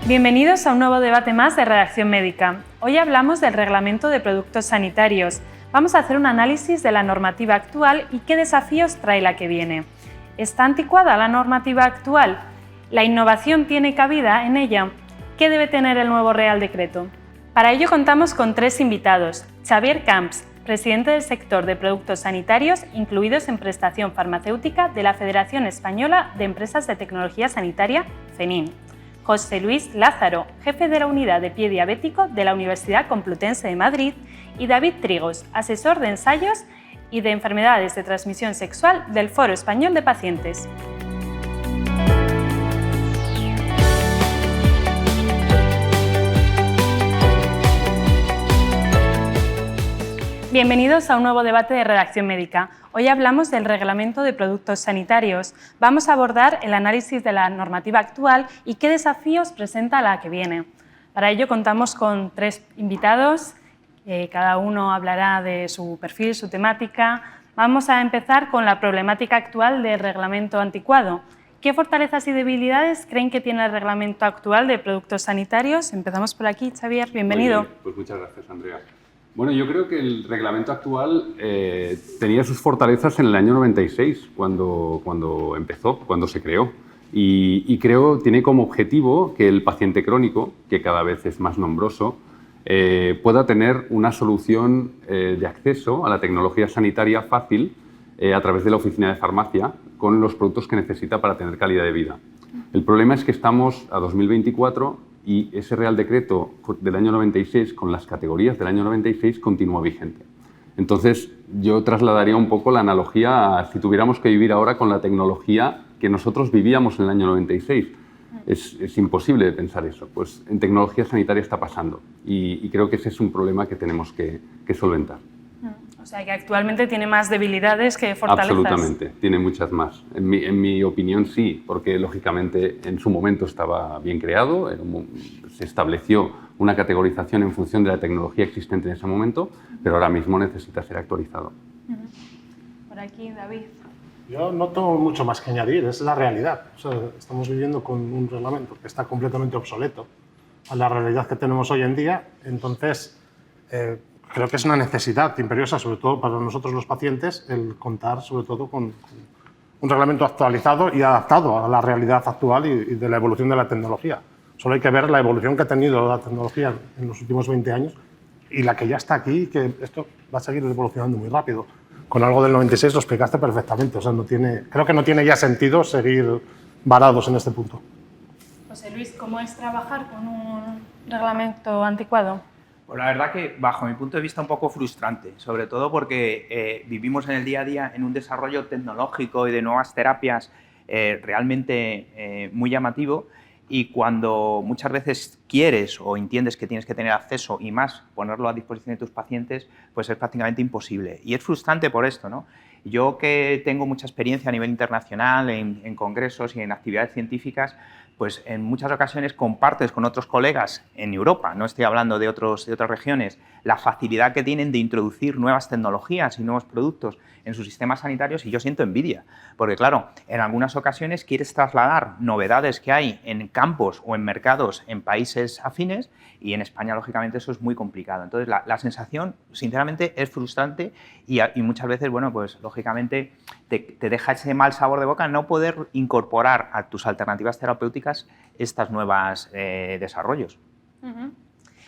Bienvenidos a un nuevo debate más de Redacción Médica. Hoy hablamos del Reglamento de Productos Sanitarios. Vamos a hacer un análisis de la normativa actual y qué desafíos trae la que viene. ¿Está anticuada la normativa actual? ¿La innovación tiene cabida en ella? ¿Qué debe tener el nuevo Real Decreto? Para ello contamos con tres invitados. Xavier Camps, presidente del sector de productos sanitarios incluidos en prestación farmacéutica de la Federación Española de Empresas de Tecnología Sanitaria, FENIM. José Luis Lázaro, jefe de la Unidad de Pie Diabético de la Universidad Complutense de Madrid, y David Trigos, asesor de ensayos y de enfermedades de transmisión sexual del Foro Español de Pacientes. Bienvenidos a un nuevo debate de Redacción Médica. Hoy hablamos del Reglamento de Productos Sanitarios. Vamos a abordar el análisis de la normativa actual y qué desafíos presenta la que viene. Para ello contamos con tres invitados, cada uno hablará de su perfil, su temática. Vamos a empezar con la problemática actual del reglamento anticuado. ¿Qué fortalezas y debilidades creen que tiene el reglamento actual de productos sanitarios? Empezamos por aquí, Xavier, bienvenido. Muy bien, pues muchas gracias, Andrea. Bueno, yo creo que el reglamento actual tenía sus fortalezas en el año 96, cuando empezó, cuando se creó. Y creo que tiene como objetivo que el paciente crónico, que cada vez es más nombroso, pueda tener una solución de acceso a la tecnología sanitaria fácil a través de la oficina de farmacia con los productos que necesita para tener calidad de vida. El problema es que estamos a 2024 y ese Real Decreto del año 96, con las categorías del año 96, continúa vigente. Entonces, yo trasladaría un poco la analogía a si tuviéramos que vivir ahora con la tecnología que nosotros vivíamos en el año 96. Es imposible pensar eso. Pues en tecnología sanitaria está pasando y creo que ese es un problema que tenemos que solventar. O sea, que actualmente tiene más debilidades que fortalezas. Absolutamente, tiene muchas más. En mi opinión, sí, porque lógicamente en su momento estaba bien creado, se estableció una categorización en función de la tecnología existente en ese momento, pero ahora mismo necesita ser actualizado. Por aquí, David. Yo no tengo mucho más que añadir, es la realidad. O sea, estamos viviendo con un reglamento que está completamente obsoleto a la realidad que tenemos hoy en día, entonces creo que es una necesidad imperiosa, sobre todo para nosotros los pacientes, el contar sobre todo con un reglamento actualizado y adaptado a la realidad actual y de la evolución de la tecnología. Solo hay que ver la evolución que ha tenido la tecnología en los últimos 20 años y la que ya está aquí, que esto va a seguir evolucionando muy rápido. Con algo del 96 lo explicaste perfectamente, o sea, creo que no tiene ya sentido seguir varados en este punto. José Luis, ¿cómo es trabajar con un reglamento anticuado? Pues la verdad que, bajo mi punto de vista, un poco frustrante, sobre todo porque vivimos en el día a día en un desarrollo tecnológico y de nuevas terapias realmente muy llamativo, y cuando muchas veces quieres o entiendes que tienes que tener acceso y más ponerlo a disposición de tus pacientes, pues es prácticamente imposible. Y es frustrante por esto, ¿no? Yo, que tengo mucha experiencia a nivel internacional en congresos y en actividades científicas, pues en muchas ocasiones compartes con otros colegas en Europa, no estoy hablando de otras regiones, la facilidad que tienen de introducir nuevas tecnologías y nuevos productos en sus sistemas sanitarios, y yo siento envidia, porque claro, en algunas ocasiones quieres trasladar novedades que hay en campos o en mercados en países afines, y en España, lógicamente, eso es muy complicado. Entonces, la sensación, sinceramente, es frustrante y muchas veces, bueno, pues lógicamente te deja ese mal sabor de boca no poder incorporar a tus alternativas terapéuticas estos nuevos desarrollos.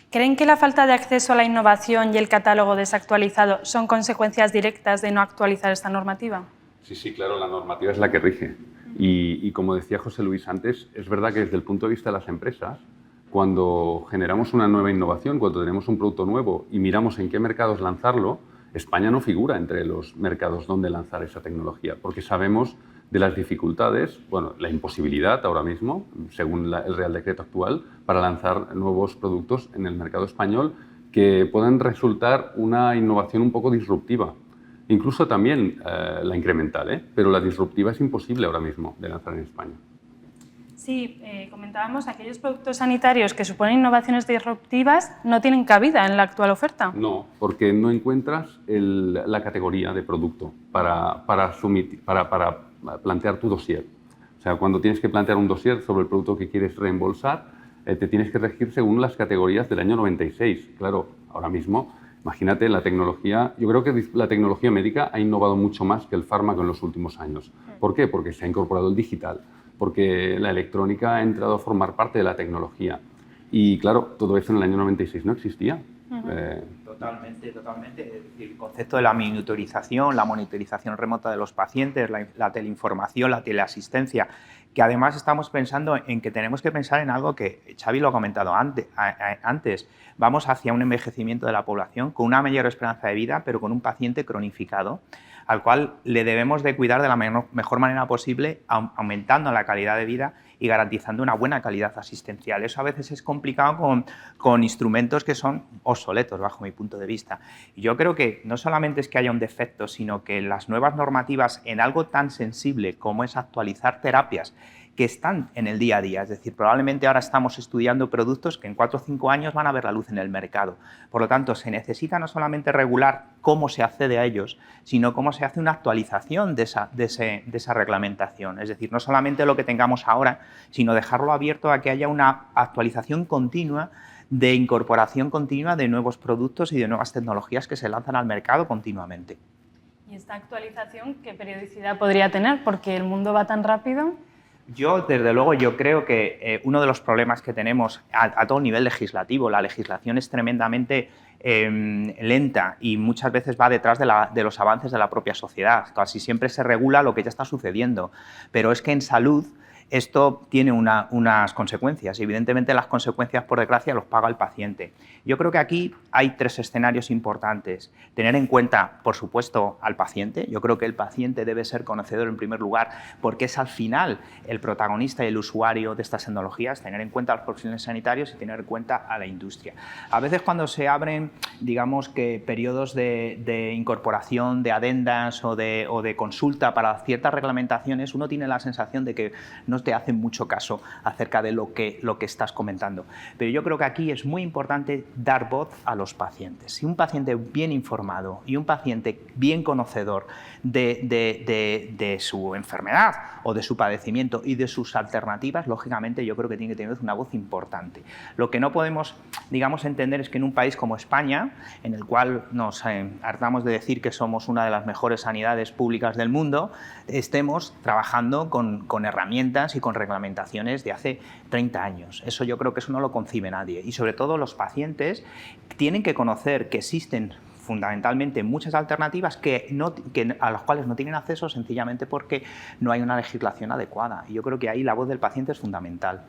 ¿Creen que la falta de acceso a la innovación y el catálogo desactualizado son consecuencias directas de no actualizar esta normativa? Sí, claro, la normativa es la que rige. Y como decía José Luis antes, es verdad que desde el punto de vista de las empresas, cuando generamos una nueva innovación, cuando tenemos un producto nuevo y miramos en qué mercados lanzarlo, España no figura entre los mercados donde lanzar esa tecnología, porque sabemos de las dificultades, bueno, la imposibilidad ahora mismo, según el Real Decreto actual, para lanzar nuevos productos en el mercado español que puedan resultar una innovación un poco disruptiva. Incluso también la incremental, pero la disruptiva es imposible ahora mismo de lanzar en España. Sí, comentábamos, aquellos productos sanitarios que suponen innovaciones disruptivas no tienen cabida en la actual oferta. No, porque no encuentras la categoría de producto para plantear tu dossier. O sea, cuando tienes que plantear un dossier sobre el producto que quieres reembolsar, te tienes que regir según las categorías del año 96. Claro, ahora mismo, imagínate la tecnología. Yo creo que la tecnología médica ha innovado mucho más que el fármaco en los últimos años. ¿Por qué? Porque se ha incorporado el digital, porque la electrónica ha entrado a formar parte de la tecnología. Y claro, todo eso en el año 96 no existía. Totalmente, totalmente. Es decir, el concepto de la monitorización, la monitorización remota de los pacientes, la teleinformación, la teleasistencia, que además estamos pensando en que tenemos que pensar en algo que Xavi lo ha comentado antes. Vamos hacia un envejecimiento de la población con una mayor esperanza de vida, pero con un paciente cronificado, al cual le debemos de cuidar de la mejor manera posible, aumentando la calidad de vida y garantizando una buena calidad asistencial. Eso a veces es complicado con instrumentos que son obsoletos, bajo mi punto de vista. Y yo creo que no solamente es que haya un defecto, sino que las nuevas normativas en algo tan sensible como es actualizar terapias que están en el día a día. Es decir, probablemente ahora estamos estudiando productos que en 4 o 5 años van a ver la luz en el mercado. Por lo tanto, se necesita no solamente regular cómo se accede a ellos, sino cómo se hace una actualización de esa reglamentación. Es decir, no solamente lo que tengamos ahora, sino dejarlo abierto a que haya una actualización continua, de incorporación continua de nuevos productos y de nuevas tecnologías que se lanzan al mercado continuamente. ¿Y esta actualización qué periodicidad podría tener? Porque el mundo va tan rápido. Yo, desde luego, yo creo que uno de los problemas que tenemos a todo nivel legislativo, la legislación es tremendamente lenta y muchas veces va detrás de los avances de la propia sociedad. Casi siempre se regula lo que ya está sucediendo, pero es que en salud esto tiene unas consecuencias y evidentemente las consecuencias, por desgracia, los paga el paciente. Yo creo que aquí hay 3 escenarios importantes. Tener en cuenta, por supuesto, al paciente. Yo creo que el paciente debe ser conocedor en primer lugar porque es al final el protagonista y el usuario de estas tecnologías. Tener en cuenta a los profesionales sanitarios y tener en cuenta a la industria. A veces cuando se abren, digamos que periodos de incorporación, de adendas o de consulta para ciertas reglamentaciones, uno tiene la sensación de que no te hacen mucho caso acerca de lo que estás comentando. Pero yo creo que aquí es muy importante dar voz a los pacientes. Si un paciente bien informado y un paciente bien conocedor de su enfermedad o de su padecimiento y de sus alternativas, lógicamente yo creo que tiene que tener una voz importante. Lo que no podemos, digamos, entender es que en un país como España, en el cual nos hartamos de decir que somos una de las mejores sanidades públicas del mundo, estemos trabajando con herramientas y con reglamentaciones de hace 30 años. Eso yo creo que eso no lo concibe nadie. Y sobre todo los pacientes tienen que conocer que existen fundamentalmente muchas alternativas a las cuales no tienen acceso sencillamente porque no hay una legislación adecuada. Y yo creo que ahí la voz del paciente es fundamental.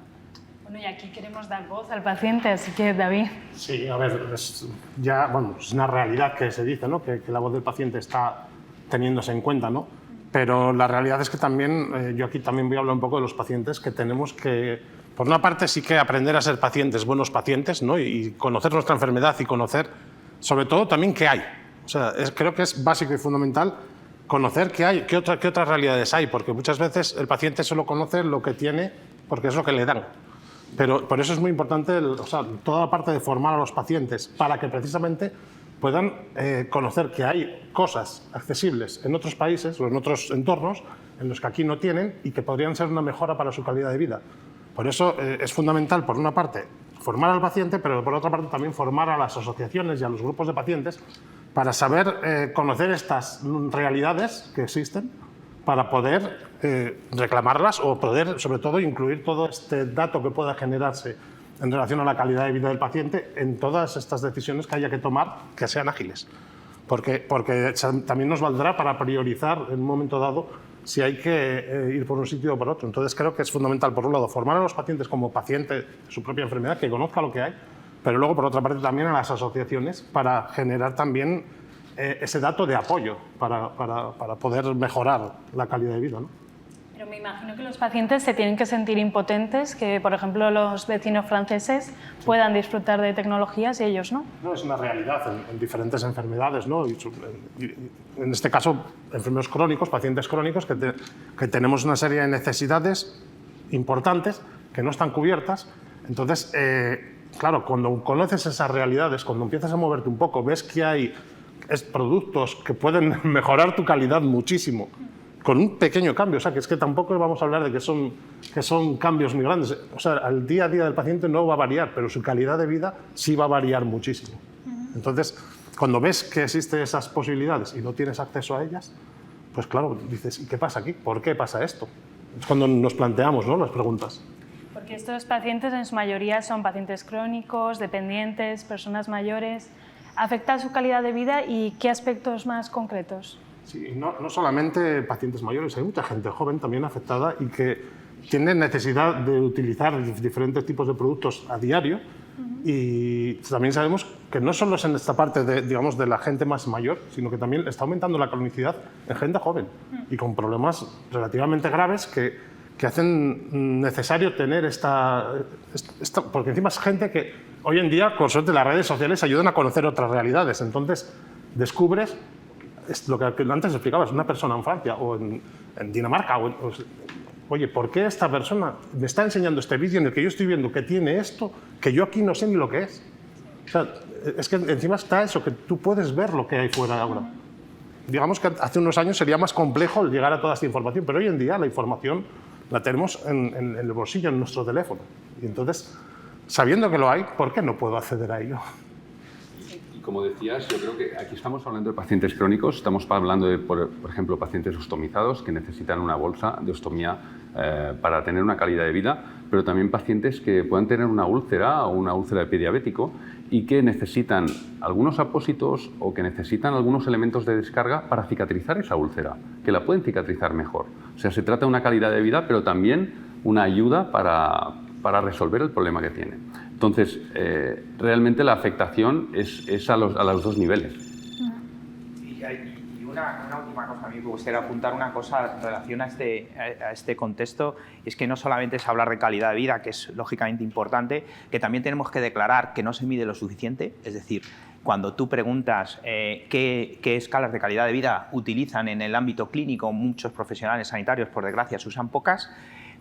Bueno, y aquí queremos dar voz al paciente, así que David. Sí, a ver, es una realidad que se dice, ¿no? Que la voz del paciente está teniéndose en cuenta, ¿no? Pero la realidad es que también, yo aquí también voy a hablar un poco de los pacientes, que tenemos que, por una parte, sí que aprender a ser pacientes, buenos pacientes, ¿no? Y conocer nuestra enfermedad y conocer, sobre todo, también qué hay. O sea, creo que es básico y fundamental conocer qué hay, qué otras realidades hay, porque muchas veces el paciente solo conoce lo que tiene porque es lo que le dan. Pero por eso es muy importante toda la parte de formar a los pacientes para que precisamente puedan conocer que hay cosas accesibles en otros países o en otros entornos en los que aquí no tienen y que podrían ser una mejora para su calidad de vida. Por eso es fundamental, por una parte, formar al paciente, pero por otra parte también formar a las asociaciones y a los grupos de pacientes para saber conocer estas realidades que existen para poder reclamarlas o poder, sobre todo, incluir todo este dato que pueda generarse en relación a la calidad de vida del paciente en todas estas decisiones que haya que tomar que sean ágiles. Porque también nos valdrá para priorizar en un momento dado si hay que ir por un sitio o por otro. Entonces creo que es fundamental, por un lado, formar a los pacientes como pacientes de su propia enfermedad, que conozca lo que hay, pero luego, por otra parte, también a las asociaciones para generar también ese dato de apoyo para poder mejorar la calidad de vida, ¿no? Pero me imagino que los pacientes se tienen que sentir impotentes, que por ejemplo los vecinos franceses puedan disfrutar de tecnologías y ellos no. No, es una realidad en diferentes enfermedades, ¿no? Y en este caso, enfermos crónicos, pacientes crónicos, que tenemos una serie de necesidades importantes que no están cubiertas. Entonces, claro, cuando conoces esas realidades, cuando empiezas a moverte un poco, ves que hay productos que pueden mejorar tu calidad muchísimo, con un pequeño cambio, o sea, que es que tampoco vamos a hablar de que son cambios muy grandes. O sea, al día a día del paciente no va a variar, pero su calidad de vida sí va a variar muchísimo. Entonces, cuando ves que existen esas posibilidades y no tienes acceso a ellas, pues claro, dices, ¿y qué pasa aquí? ¿Por qué pasa esto? Es cuando nos planteamos, ¿no?, las preguntas. Porque estos pacientes en su mayoría son pacientes crónicos, dependientes, personas mayores. ¿Afecta su calidad de vida y qué aspectos más concretos? Sí, no solamente pacientes mayores, hay mucha gente joven también afectada y que tiene necesidad de utilizar diferentes tipos de productos a diario. Y también sabemos que no solo es en esta parte de la gente más mayor, sino que también está aumentando la cronicidad en gente joven y con problemas relativamente graves que hacen necesario tener esta... Porque encima es gente que hoy en día, con suerte, las redes sociales ayudan a conocer otras realidades. Entonces, descubres lo que antes explicabas, una persona en Francia o en Dinamarca. Oye, ¿por qué esta persona me está enseñando este vídeo en el que yo estoy viendo que tiene esto, que yo aquí no sé ni lo que es? O sea, es que encima está eso, que tú puedes ver lo que hay fuera ahora. Digamos que hace unos años sería más complejo llegar a toda esta información, pero hoy en día la información la tenemos en el bolsillo, en nuestro teléfono. Y entonces, sabiendo que lo hay, ¿por qué no puedo acceder a ello? Y como decías, yo creo que aquí estamos hablando de pacientes crónicos, estamos hablando de, por ejemplo, pacientes ostomizados que necesitan una bolsa de ostomía para tener una calidad de vida, pero también pacientes que puedan tener una úlcera o una úlcera de pie diabético y que necesitan algunos apósitos o que necesitan algunos elementos de descarga para cicatrizar esa úlcera, que la pueden cicatrizar mejor. O sea, se trata de una calidad de vida, pero también una ayuda para resolver el problema que tiene. Entonces, realmente la afectación es a los dos niveles. Y una última cosa, a mí me gustaría apuntar una cosa en relación a este contexto, es que no solamente es hablar de calidad de vida, que es lógicamente importante, que también tenemos que declarar que no se mide lo suficiente, es decir, cuando tú preguntas qué escalas de calidad de vida utilizan en el ámbito clínico, muchos profesionales sanitarios, por desgracia, se usan pocas.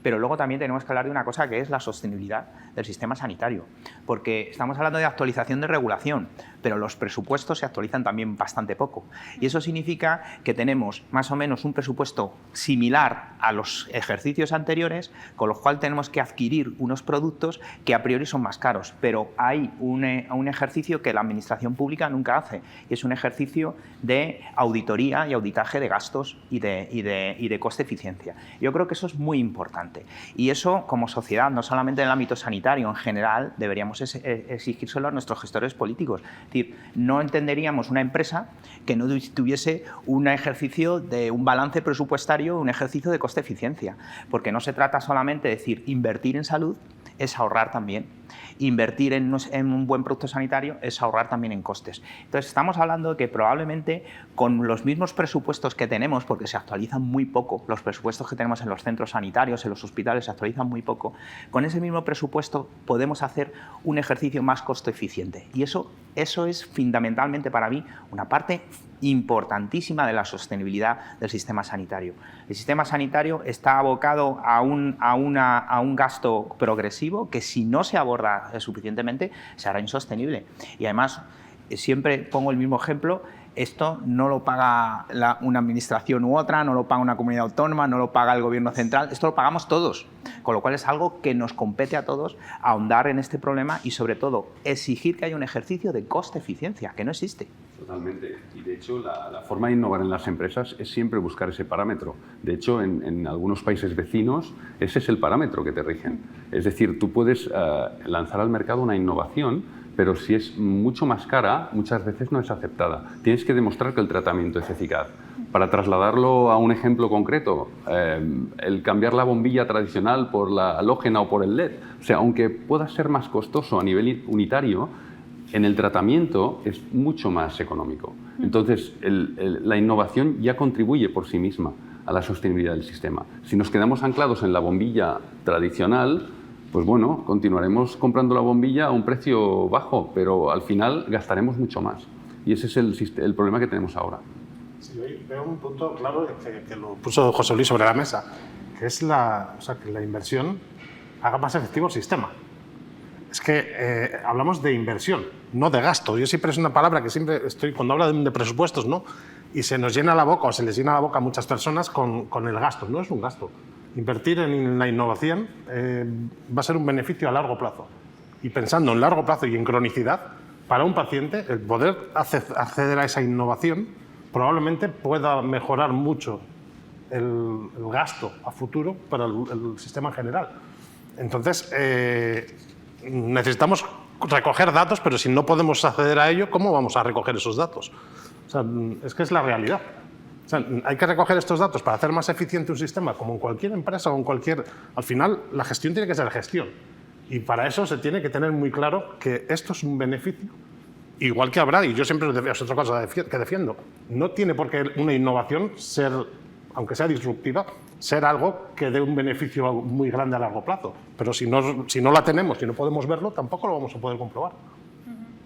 Pero luego también tenemos que hablar de una cosa que es la sostenibilidad del sistema sanitario, porque estamos hablando de actualización de regulación, pero los presupuestos se actualizan también bastante poco. Y eso significa que tenemos más o menos un presupuesto similar a los ejercicios anteriores, con lo cual tenemos que adquirir unos productos que a priori son más caros, pero hay un ejercicio que la administración pública nunca hace, y es un ejercicio de auditoría y auditaje de gastos y de coste-eficiencia. Yo creo que eso es muy importante. Y eso, como sociedad, no solamente en el ámbito sanitario, en general, deberíamos exigírselo a nuestros gestores políticos. Es decir, no entenderíamos una empresa que no tuviese un ejercicio de un balance presupuestario, un ejercicio de coste-eficiencia, porque no se trata solamente de decir invertir en salud, es ahorrar también. Invertir en un buen producto sanitario es ahorrar también en costes. Entonces, estamos hablando de que probablemente con los mismos presupuestos que tenemos, porque se actualizan muy poco, los presupuestos que tenemos en los centros sanitarios, en los hospitales, se actualizan muy poco, con ese mismo presupuesto podemos hacer un ejercicio más costo eficiente. Y eso es fundamentalmente para mí una parte importantísima de la sostenibilidad del sistema sanitario. El sistema sanitario está abocado a un gasto progresivo que, si no se aborda suficientemente, se hará insostenible. Y además, siempre pongo el mismo ejemplo, esto no lo paga una administración u otra, no lo paga una comunidad autónoma, no lo paga el gobierno central, esto lo pagamos todos, con lo cual es algo que nos compete a todos ahondar en este problema y, sobre todo, exigir que haya un ejercicio de coste-eficiencia, que no existe. Totalmente. Y de hecho, la forma de innovar en las empresas es siempre buscar ese parámetro. De hecho, en algunos países vecinos, ese es el parámetro que te rigen. Es decir, tú puedes lanzar al mercado una innovación, pero si es mucho más cara, muchas veces no es aceptada. Tienes que demostrar que el tratamiento es eficaz. Para trasladarlo a un ejemplo concreto, el cambiar la bombilla tradicional por la halógena o por el LED, o sea, aunque pueda ser más costoso a nivel unitario, en el tratamiento es mucho más económico. Entonces, la innovación ya contribuye por sí misma a la sostenibilidad del sistema. Si nos quedamos anclados en la bombilla tradicional, pues bueno, continuaremos comprando la bombilla a un precio bajo, pero al final gastaremos mucho más. Y ese es el problema que tenemos ahora. Sí, veo un punto claro que lo puso José Luis sobre la mesa, que es que la inversión haga más efectivo el sistema. Es que hablamos de inversión, no de gasto. Yo siempre es una palabra que siempre estoy, cuando hablo de presupuestos, ¿no? Y se nos llena la boca, o se les llena la boca a muchas personas con el gasto. No es un gasto. Invertir en la innovación va a ser un beneficio a largo plazo. Y pensando en largo plazo y en cronicidad, para un paciente, el poder acceder a esa innovación probablemente pueda mejorar mucho el gasto a futuro para el sistema en general. Entonces, necesitamos recoger datos, pero si no podemos acceder a ello, ¿cómo vamos a recoger esos datos? O sea, es que es la realidad. O sea, hay que recoger estos datos para hacer más eficiente un sistema, como en cualquier empresa o en cualquier... Al final, la gestión tiene que ser gestión. Y para eso se tiene que tener muy claro que esto es un beneficio. Igual que habrá, y yo siempre es otra cosa que defiendo, no tiene por qué una innovación ser, aunque sea disruptiva, ser algo que dé un beneficio muy grande a largo plazo. Pero si no la tenemos, si no podemos verlo, tampoco lo vamos a poder comprobar.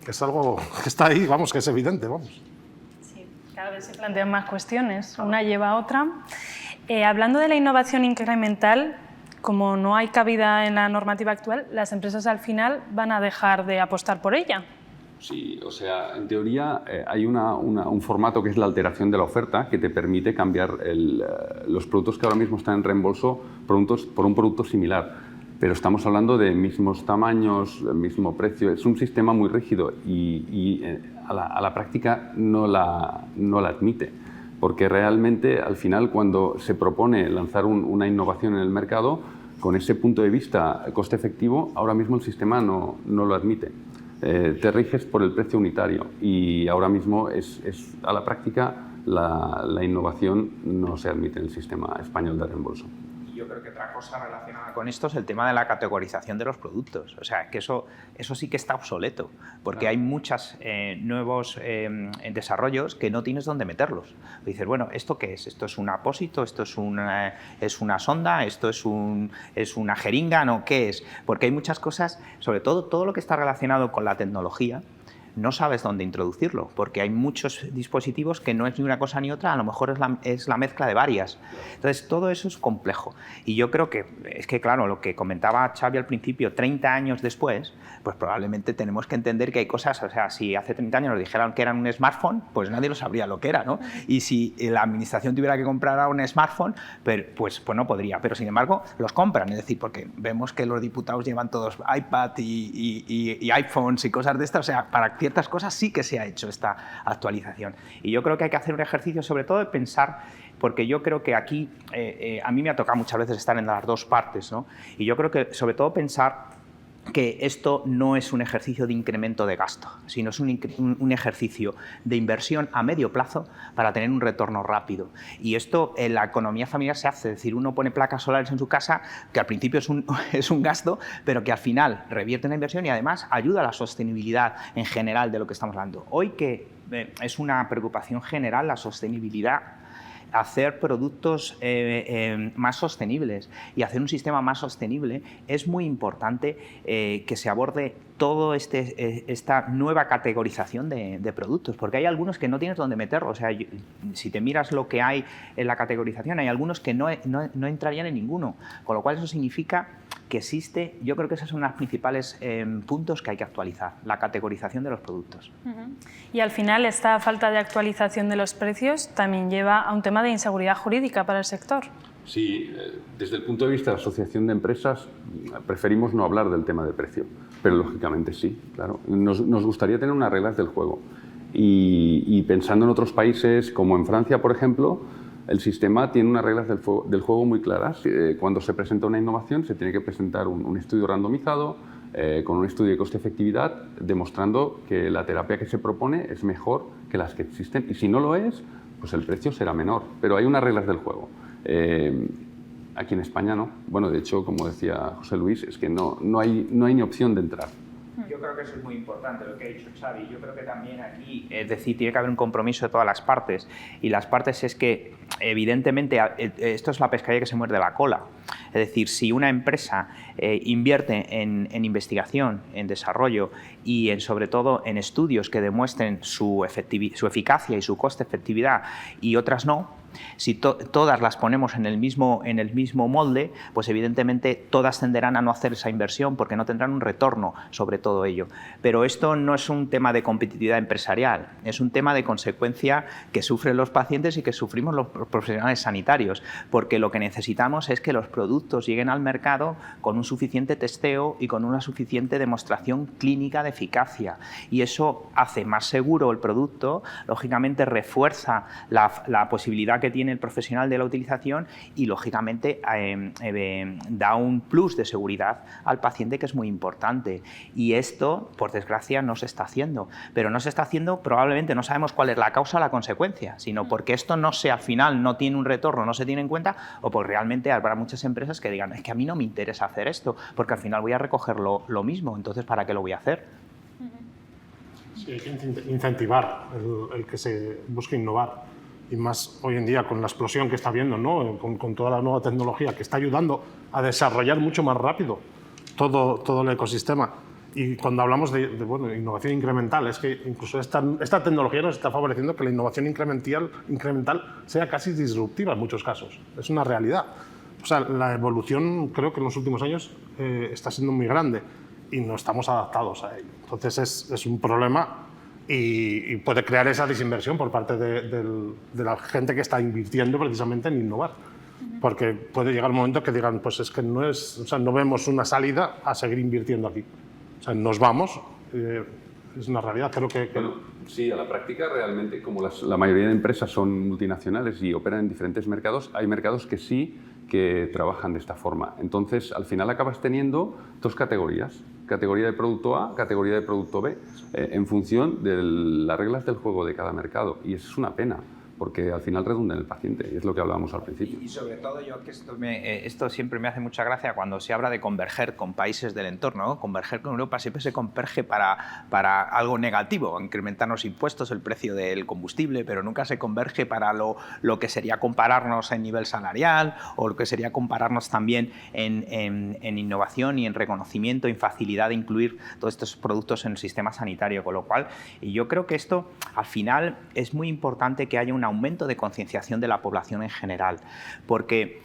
Es algo que está ahí, vamos, que es evidente, vamos. Sí, cada vez se plantean más cuestiones, una lleva a otra. Hablando de la innovación incremental, como no hay cabida en la normativa actual, las empresas al final van a dejar de apostar por ella. Sí, o sea, en teoría hay un formato que es la alteración de la oferta que te permite cambiar los productos que ahora mismo están en reembolso por un producto similar. Pero estamos hablando de mismos tamaños, mismo precio. Es un sistema muy rígido y a la práctica no la admite. Porque realmente, al final, cuando se propone lanzar una innovación en el mercado, con ese punto de vista coste-efectivo, ahora mismo el sistema no lo admite. Te riges por el precio unitario y ahora mismo a la práctica la innovación no se admite en el sistema español de reembolso. Yo creo que otra cosa relacionada con esto es el tema de la categorización de los productos. O sea, que eso sí que está obsoleto, porque hay muchos nuevos desarrollos que no tienes dónde meterlos. Dices, bueno, ¿esto qué es? ¿Esto es un apósito? ¿Esto es una sonda? ¿Esto es una jeringa? ¿No? ¿Qué es? Porque hay muchas cosas, sobre todo lo que está relacionado con la tecnología, no sabes dónde introducirlo, porque hay muchos dispositivos que no es ni una cosa ni otra, a lo mejor es la mezcla de varias. Entonces, todo eso es complejo. Y yo creo que, claro, lo que comentaba Xavi al principio, 30 años después, pues probablemente tenemos que entender que hay cosas, o sea, si hace 30 años nos dijeran que eran un smartphone, pues nadie lo sabría lo que era, ¿no? Y si la administración tuviera que comprar ahora un smartphone, pues no podría. Pero, sin embargo, los compran, es decir, porque vemos que los diputados llevan todos iPad y iPhones y cosas de estas, o sea, para ciertas cosas sí que se ha hecho esta actualización. Y yo creo que hay que hacer un ejercicio sobre todo de pensar, porque yo creo que aquí, a mí me ha tocado muchas veces estar en las dos partes, ¿no? Y yo creo que sobre todo pensar que esto no es un ejercicio de incremento de gasto, sino es un ejercicio de inversión a medio plazo para tener un retorno rápido. Y esto en la economía familiar se hace, es decir, uno pone placas solares en su casa, que al principio es un gasto, pero que al final revierte en la inversión y además ayuda a la sostenibilidad en general de lo que estamos hablando. Hoy que es una preocupación general la sostenibilidad, hacer productos más sostenibles y hacer un sistema más sostenible, es muy importante que se aborde todo esta nueva categorización de productos, porque hay algunos que no tienes dónde meterlo. O sea, si te miras lo que hay en la categorización, hay algunos que no entrarían en ninguno, con lo cual eso significa que existe, yo creo que esos son los principales puntos que hay que actualizar, la categorización de los productos. Y al final esta falta de actualización de los precios también lleva a un tema de inseguridad jurídica para el sector. Sí, desde el punto de vista de la asociación de empresas preferimos no hablar del tema de precio, pero lógicamente sí, claro. Nos gustaría tener unas reglas del juego y pensando en otros países como en Francia, por ejemplo, el sistema tiene unas reglas del juego muy claras. Cuando se presenta una innovación se tiene que presentar un estudio randomizado con un estudio de coste-efectividad demostrando que la terapia que se propone es mejor que las que existen y si no lo es, pues el precio será menor. Pero hay unas reglas del juego. Aquí en España no. Bueno, de hecho, como decía José Luis, es que no hay ni opción de entrar. Yo creo que eso es muy importante, lo que ha dicho Xavi. Yo creo que también aquí, es decir, tiene que haber un compromiso de todas las partes. Y las partes es que, evidentemente, esto es la pescadilla que se muerde la cola. Es decir, si una empresa invierte en investigación, en desarrollo y sobre todo en estudios que demuestren su eficacia y su coste-efectividad y otras no, Si todas las ponemos en el mismo molde, pues evidentemente todas tenderán a no hacer esa inversión porque no tendrán un retorno sobre todo ello. Pero esto no es un tema de competitividad empresarial, es un tema de consecuencia que sufren los pacientes y que sufrimos los profesionales sanitarios, porque lo que necesitamos es que los productos lleguen al mercado con un suficiente testeo y con una suficiente demostración clínica de eficacia, y eso hace más seguro el producto, lógicamente refuerza la posibilidad que tiene el profesional de la utilización y lógicamente da un plus de seguridad al paciente que es muy importante. Y esto, por desgracia, no se está haciendo, pero no se está haciendo, probablemente no sabemos cuál es la causa o la consecuencia, sino porque esto no se, al final no tiene un retorno, no se tiene en cuenta, o porque realmente habrá muchas empresas que digan, es que a mí no me interesa hacer esto, porque al final voy a recoger lo mismo, entonces ¿para qué lo voy a hacer? Sí, hay que incentivar el que se busque innovar, y más hoy en día con la explosión que está habiendo, ¿no? con toda la nueva tecnología que está ayudando a desarrollar mucho más rápido todo el ecosistema. Y cuando hablamos de innovación incremental, es que incluso esta tecnología nos está favoreciendo que la innovación incremental sea casi disruptiva en muchos casos. Es una realidad. O sea, la evolución creo que en los últimos años está siendo muy grande y no estamos adaptados a ello. Entonces es un problema y puede crear esa desinversión por parte de la gente que está invirtiendo precisamente en innovar. Porque puede llegar un momento que digan, pues es que no vemos una salida a seguir invirtiendo aquí. O sea, nos vamos, es una realidad, creo que... Bueno, sí, a la práctica realmente, como la mayoría de empresas son multinacionales y operan en diferentes mercados, hay mercados que sí que trabajan de esta forma. Entonces, al final acabas teniendo dos categorías, categoría de producto A, categoría de producto B, en función de las reglas del juego de cada mercado. Y eso es una pena, porque al final redunda en el paciente, y es lo que hablábamos al principio. Y sobre todo yo, que esto siempre me hace mucha gracia cuando se habla de converger con países del entorno, ¿no? Converger con Europa siempre se converge para algo negativo, incrementarnos impuestos, el precio del combustible, pero nunca se converge para lo que sería compararnos en nivel salarial o lo que sería compararnos también en innovación y en reconocimiento, en facilidad de incluir todos estos productos en el sistema sanitario, con lo cual y yo creo que esto al final es muy importante que haya una aumento de concienciación de la población en general, porque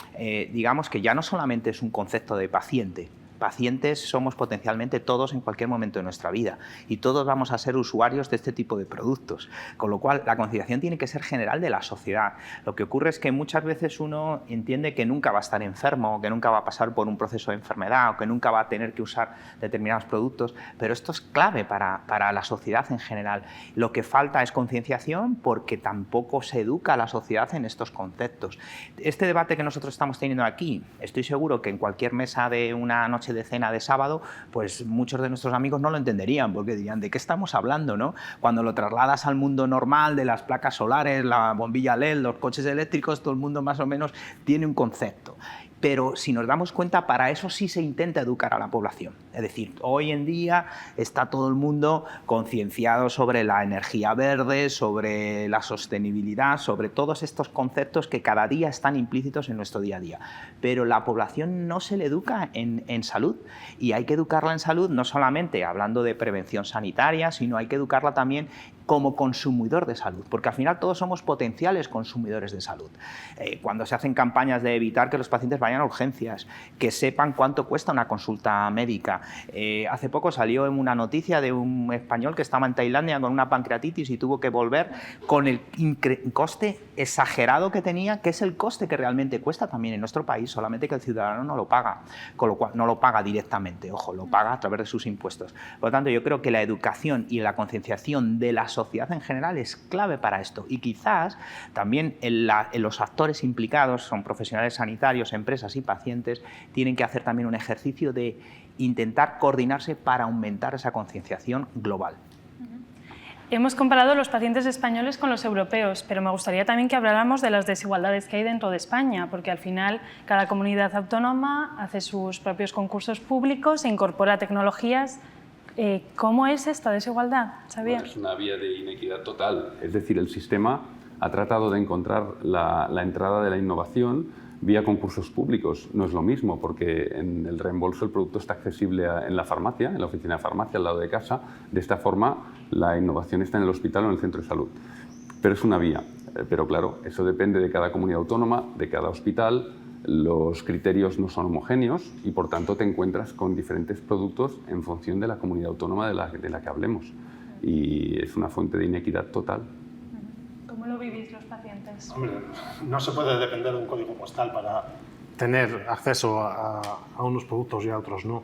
digamos que ya no solamente es un concepto de paciente. Pacientes somos potencialmente todos en cualquier momento de nuestra vida y todos vamos a ser usuarios de este tipo de productos, con lo cual la concienciación tiene que ser general de la sociedad. Lo que ocurre es que muchas veces uno entiende que nunca va a estar enfermo, que nunca va a pasar por un proceso de enfermedad o que nunca va a tener que usar determinados productos, pero esto es clave para la sociedad en general. Lo que falta es concienciación porque tampoco se educa a la sociedad en estos conceptos. Este debate que nosotros estamos teniendo aquí, estoy seguro que en cualquier mesa de una noche de cena de sábado, pues muchos de nuestros amigos no lo entenderían porque dirían, ¿de qué estamos hablando, no? Cuando lo trasladas al mundo normal de las placas solares, la bombilla LED, los coches eléctricos, todo el mundo más o menos tiene un concepto. Pero si nos damos cuenta, para eso sí se intenta educar a la población. Es decir, hoy en día está todo el mundo concienciado sobre la energía verde, sobre la sostenibilidad, sobre todos estos conceptos que cada día están implícitos en nuestro día a día. Pero la población no se le educa en salud, y hay que educarla en salud no solamente hablando de prevención sanitaria, sino hay que educarla también como consumidor de salud, porque al final todos somos potenciales consumidores de salud. Cuando se hacen campañas de evitar que los pacientes vayan a urgencias, que sepan cuánto cuesta una consulta médica. Hace poco salió en una noticia de un español que estaba en Tailandia con una pancreatitis y tuvo que volver con el coste exagerado que tenía, que es el coste que realmente cuesta también en nuestro país, solamente que el ciudadano no lo paga, con lo cual no lo paga directamente, ojo, lo paga a través de sus impuestos. Por lo tanto, yo creo que la educación y la concienciación de la sociedad en general es clave para esto, y quizás también en los actores implicados, son profesionales sanitarios, empresas y pacientes, tienen que hacer también un ejercicio de intentar coordinarse para aumentar esa concienciación global. Hemos comparado los pacientes españoles con los europeos, pero me gustaría también que habláramos de las desigualdades que hay dentro de España, porque al final cada comunidad autónoma hace sus propios concursos públicos e incorpora tecnologías. ¿Cómo es esta desigualdad, Xavier? Bueno, es una vía de inequidad total. Es decir, el sistema ha tratado de encontrar la entrada de la innovación vía concursos públicos. No es lo mismo, porque en el reembolso el producto está accesible en la farmacia, en la oficina de farmacia al lado de casa. De esta forma, la innovación está en el hospital o en el centro de salud. Pero es una vía. Pero claro, eso depende de cada comunidad autónoma, de cada hospital. Los criterios no son homogéneos y por tanto te encuentras con diferentes productos en función de la comunidad autónoma de la que hablemos. Y es una fuente de inequidad total. ¿Cómo lo vivís los pacientes? Hombre, no se puede depender de un código postal para tener acceso a unos productos y a otros no.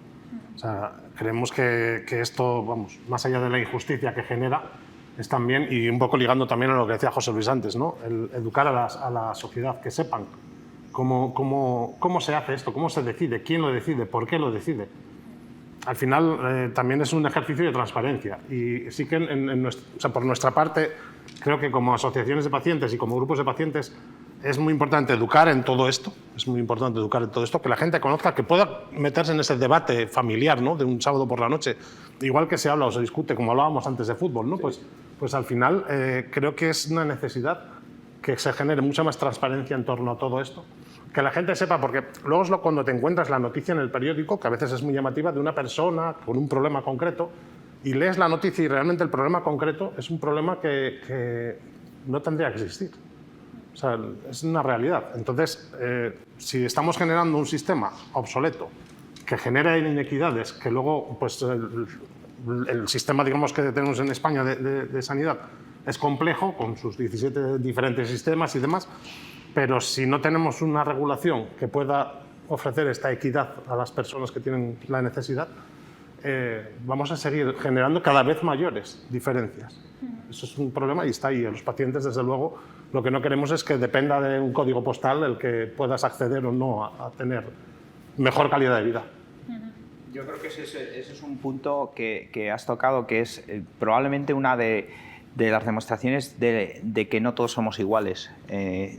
O sea, creemos que esto, vamos, más allá de la injusticia que genera, es también, y un poco ligando también a lo que decía José Luis antes, ¿no? El educar a la sociedad, que sepan cómo se hace esto, cómo se decide, quién lo decide, por qué lo decide. Al final también es un ejercicio de transparencia y sí que por nuestra parte creo que como asociaciones de pacientes y como grupos de pacientes es muy importante educar en todo esto, que la gente conozca, que pueda meterse en ese debate familiar, ¿no? De un sábado por la noche, igual que se habla o se discute, como hablábamos antes de fútbol, ¿no? Sí. Pues al final creo que es una necesidad que se genere mucha más transparencia en torno a todo esto, que la gente sepa, porque luego es cuando te encuentras la noticia en el periódico, que a veces es muy llamativa, de una persona con un problema concreto, y lees la noticia y realmente el problema concreto es un problema que no tendría que existir. O sea, es una realidad. Entonces, si estamos generando un sistema obsoleto que genera inequidades, que luego pues, el sistema digamos, que tenemos en España de sanidad es complejo, con sus 17 diferentes sistemas y demás, pero si no tenemos una regulación que pueda ofrecer esta equidad a las personas que tienen la necesidad, vamos a seguir generando cada vez mayores diferencias. Eso es un problema y está ahí. A los pacientes, desde luego, lo que no queremos es que dependa de un código postal el que puedas acceder o no a tener mejor calidad de vida. Yo creo que ese es un punto que has tocado, que es probablemente una de las demostraciones de que no todos somos iguales,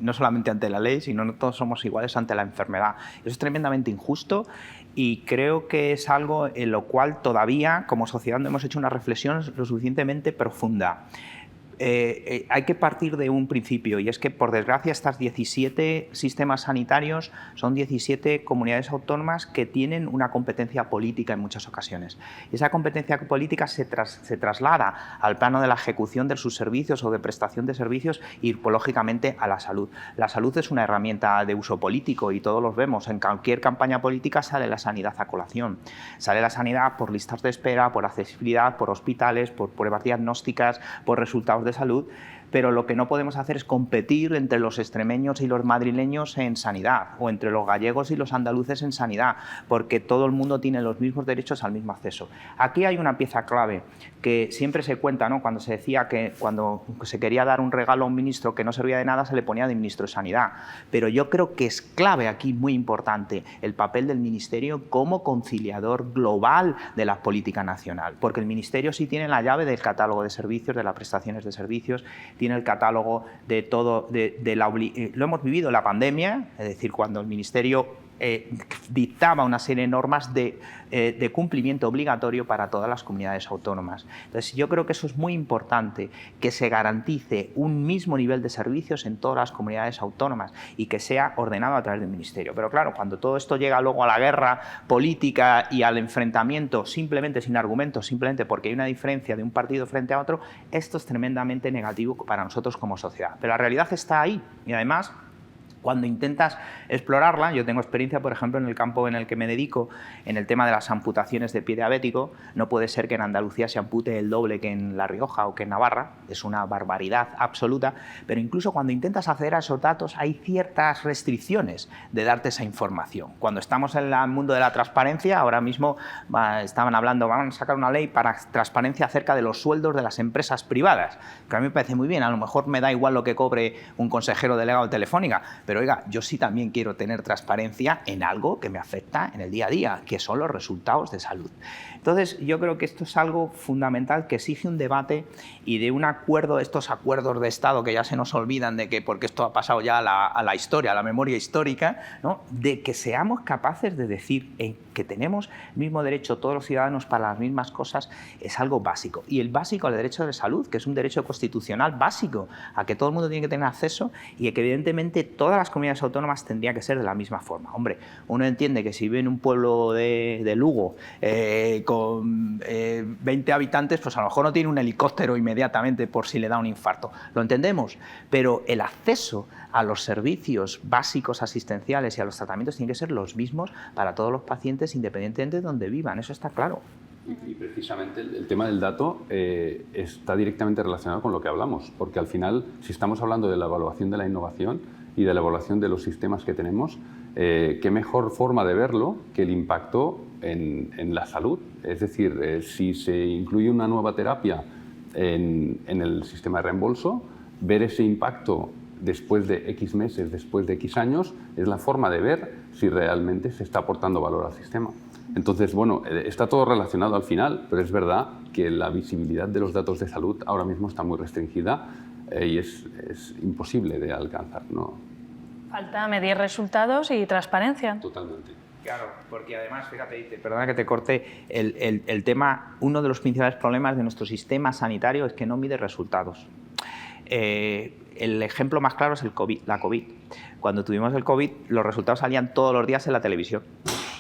no solamente ante la ley, sino no todos somos iguales ante la enfermedad. Eso es tremendamente injusto y creo que es algo en lo cual todavía como sociedad no hemos hecho una reflexión lo suficientemente profunda. Hay que partir de un principio y es que, por desgracia, estas 17 sistemas sanitarios son 17 comunidades autónomas que tienen una competencia política en muchas ocasiones. Y esa competencia política se traslada al plano de la ejecución de sus servicios o de prestación de servicios y, lógicamente, a la salud. La salud es una herramienta de uso político y todos los vemos. En cualquier campaña política sale la sanidad a colación. Sale la sanidad por listas de espera, por accesibilidad, por hospitales, por pruebas diagnósticas, por resultados de salud, pero lo que no podemos hacer es competir entre los extremeños y los madrileños en sanidad o entre los gallegos y los andaluces en sanidad, porque todo el mundo tiene los mismos derechos al mismo acceso. Aquí hay una pieza clave que siempre se cuenta, ¿no? Cuando se decía que cuando se quería dar un regalo a un ministro que no servía de nada, se le ponía de ministro de Sanidad, pero yo creo que es clave aquí, muy importante, el papel del ministerio como conciliador global de la política nacional, porque el ministerio sí tiene la llave del catálogo de servicios, de las prestaciones de servicios, tiene el catálogo de todo, lo hemos vivido en la pandemia, es decir, cuando el ministerio dictaba una serie de normas de cumplimiento obligatorio para todas las comunidades autónomas. Entonces, yo creo que eso es muy importante, que se garantice un mismo nivel de servicios en todas las comunidades autónomas y que sea ordenado a través del ministerio. Pero claro, cuando todo esto llega luego a la guerra política y al enfrentamiento simplemente sin argumentos, simplemente porque hay una diferencia de un partido frente a otro, esto es tremendamente negativo para nosotros como sociedad. Pero la realidad está ahí y además, cuando intentas explorarla, yo tengo experiencia, por ejemplo, en el campo en el que me dedico, en el tema de las amputaciones de pie diabético. No puede ser que en Andalucía se ampute el doble que en La Rioja o que en Navarra, es una barbaridad absoluta, pero incluso cuando intentas acceder a esos datos hay ciertas restricciones de darte esa información. Cuando estamos en el mundo de la transparencia, ahora mismo estaban hablando, van a sacar una ley para transparencia acerca de los sueldos de las empresas privadas, que a mí me parece muy bien, a lo mejor me da igual lo que cobre un consejero delegado de Telefónica, pero oiga, yo sí también quiero tener transparencia en algo que me afecta en el día a día, que son los resultados de salud. Entonces, yo creo que esto es algo fundamental que exige un debate y de un acuerdo, estos acuerdos de Estado que ya se nos olvidan de que, porque esto ha pasado ya a la historia, a la memoria histórica, ¿no? De que seamos capaces de decir que tenemos el mismo derecho todos los ciudadanos para las mismas cosas, es algo básico. Y el básico, el derecho de salud, que es un derecho constitucional básico, a que todo el mundo tiene que tener acceso y que evidentemente todas las comunidades autónomas tendría que ser de la misma forma. Hombre, uno entiende que si vive en un pueblo de Lugo con 20 habitantes, pues a lo mejor no tiene un helicóptero inmediatamente por si le da un infarto. Lo entendemos, pero el acceso a los servicios básicos asistenciales y a los tratamientos tienen que ser los mismos para todos los pacientes independientemente de donde vivan, eso está claro. Y precisamente el tema del dato está directamente relacionado con lo que hablamos, porque al final, si estamos hablando de la evaluación de la innovación y de la evaluación de los sistemas que tenemos, qué mejor forma de verlo que el impacto en la salud. Es decir, si se incluye una nueva terapia en el sistema de reembolso, ver ese impacto después de X meses, después de X años, es la forma de ver si realmente se está aportando valor al sistema. Entonces, bueno, está todo relacionado al final, pero es verdad que la visibilidad de los datos de salud ahora mismo está muy restringida y es imposible de alcanzar, ¿no? Falta medir resultados y transparencia. Totalmente. Claro, porque además, fíjate, perdona que te corte, el tema, uno de los principales problemas de nuestro sistema sanitario es que no mide resultados. El ejemplo más claro es la COVID. Cuando tuvimos el COVID, los resultados salían todos los días en la televisión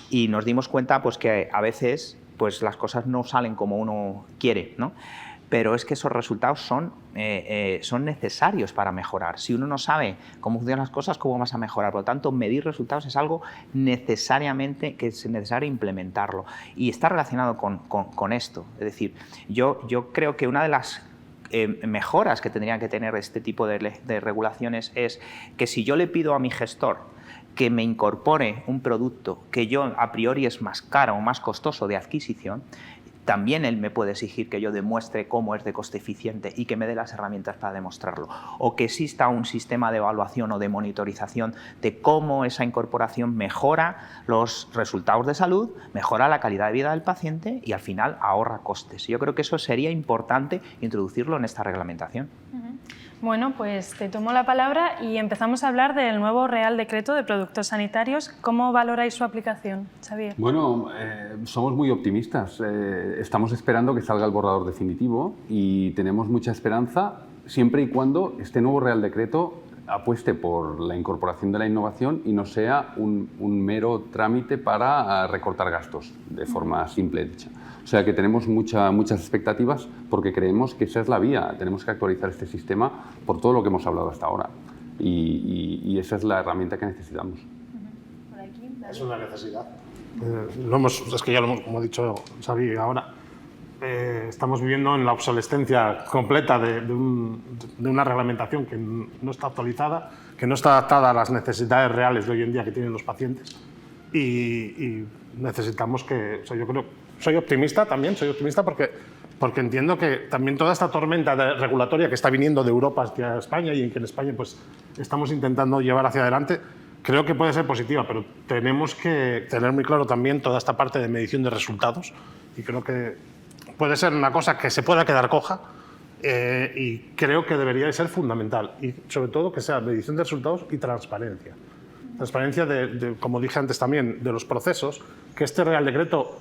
y nos dimos cuenta pues, que a veces pues, las cosas no salen como uno quiere, ¿no? Pero es que esos resultados son necesarios para mejorar. Si uno no sabe cómo funcionan las cosas, ¿cómo vas a mejorar? Por lo tanto, medir resultados es algo necesariamente que es necesario implementarlo. Y está relacionado con esto. Es decir, yo creo que una de las mejoras que tendrían que tener este tipo de regulaciones es que si yo le pido a mi gestor que me incorpore un producto que yo a priori es más caro o más costoso de adquisición, también él me puede exigir que yo demuestre cómo es de coste eficiente y que me dé las herramientas para demostrarlo. O que exista un sistema de evaluación o de monitorización de cómo esa incorporación mejora los resultados de salud, mejora la calidad de vida del paciente y al final ahorra costes. Yo creo que eso sería importante introducirlo en esta reglamentación. Bueno, pues te tomo la palabra y empezamos a hablar del nuevo Real Decreto de Productos Sanitarios. ¿Cómo valoráis su aplicación, Xavier? Bueno, somos muy optimistas. Estamos esperando que salga el borrador definitivo y tenemos mucha esperanza siempre y cuando este nuevo Real Decreto apueste por la incorporación de la innovación y no sea un mero trámite para recortar gastos de forma simple dicha. O sea que tenemos muchas expectativas porque creemos que esa es la vía. Tenemos que actualizar este sistema por todo lo que hemos hablado hasta ahora y esa es la herramienta que necesitamos. Es una necesidad. Es que ya como ha dicho Xavi ahora, estamos viviendo en la obsolescencia completa de una reglamentación que no está actualizada, que no está adaptada a las necesidades reales de hoy en día que tienen los pacientes y necesitamos que, o sea, yo creo, soy optimista porque entiendo que también toda esta tormenta regulatoria que está viniendo de Europa hacia España y en que en España pues, estamos intentando llevar hacia adelante, creo que puede ser positiva, pero tenemos que tener muy claro también toda esta parte de medición de resultados y creo que puede ser una cosa que se pueda quedar coja y creo que debería de ser fundamental y sobre todo que sea medición de resultados y transparencia. Transparencia como dije antes también, de los procesos, que este Real Decreto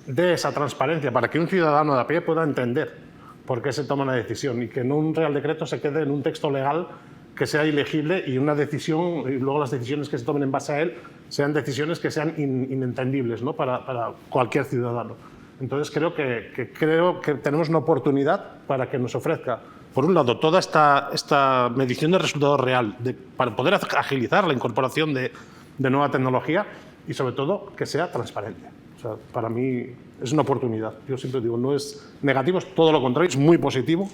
dé esa transparencia para que un ciudadano de a pie pueda entender por qué se toma una decisión y que no un Real Decreto se quede en un texto legal que sea ilegible y una decisión y luego las decisiones que se tomen en base a él sean decisiones que sean inentendibles, ¿no? para cualquier ciudadano. Entonces creo que tenemos una oportunidad para que nos ofrezca, por un lado, toda esta medición de resultados real para poder agilizar la incorporación de nueva tecnología y sobre todo que sea transparente. O sea, para mí es una oportunidad. Yo siempre digo, no es negativo, es todo lo contrario, es muy positivo,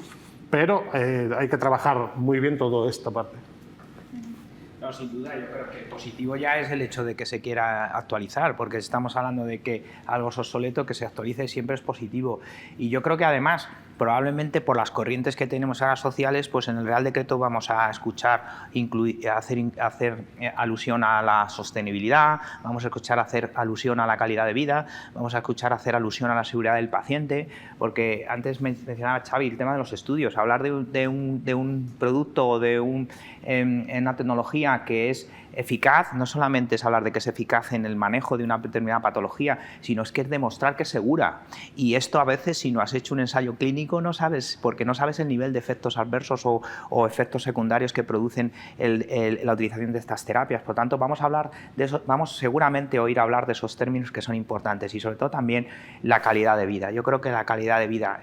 pero hay que trabajar muy bien toda esta parte. No, sin duda, yo creo que positivo ya es el hecho de que se quiera actualizar, porque estamos hablando de que algo es obsoleto, que se actualice siempre es positivo. Y yo creo que además, probablemente por las corrientes que tenemos ahora sociales, pues en el Real Decreto vamos a escuchar hacer alusión a la sostenibilidad, vamos a escuchar hacer alusión a la calidad de vida, vamos a escuchar hacer alusión a la seguridad del paciente, porque antes mencionaba Xavi el tema de los estudios, hablar de un producto o de una tecnología que es eficaz no solamente es hablar de que es eficaz en el manejo de una determinada patología, sino es que es demostrar que es segura. Y esto a veces, si no has hecho un ensayo clínico, no sabes, porque no sabes el nivel de efectos adversos o efectos secundarios que producen la utilización de estas terapias. Por tanto, vamos a hablar de eso, vamos seguramente a oír hablar de esos términos que son importantes y sobre todo también la calidad de vida. Yo creo que la calidad de vida,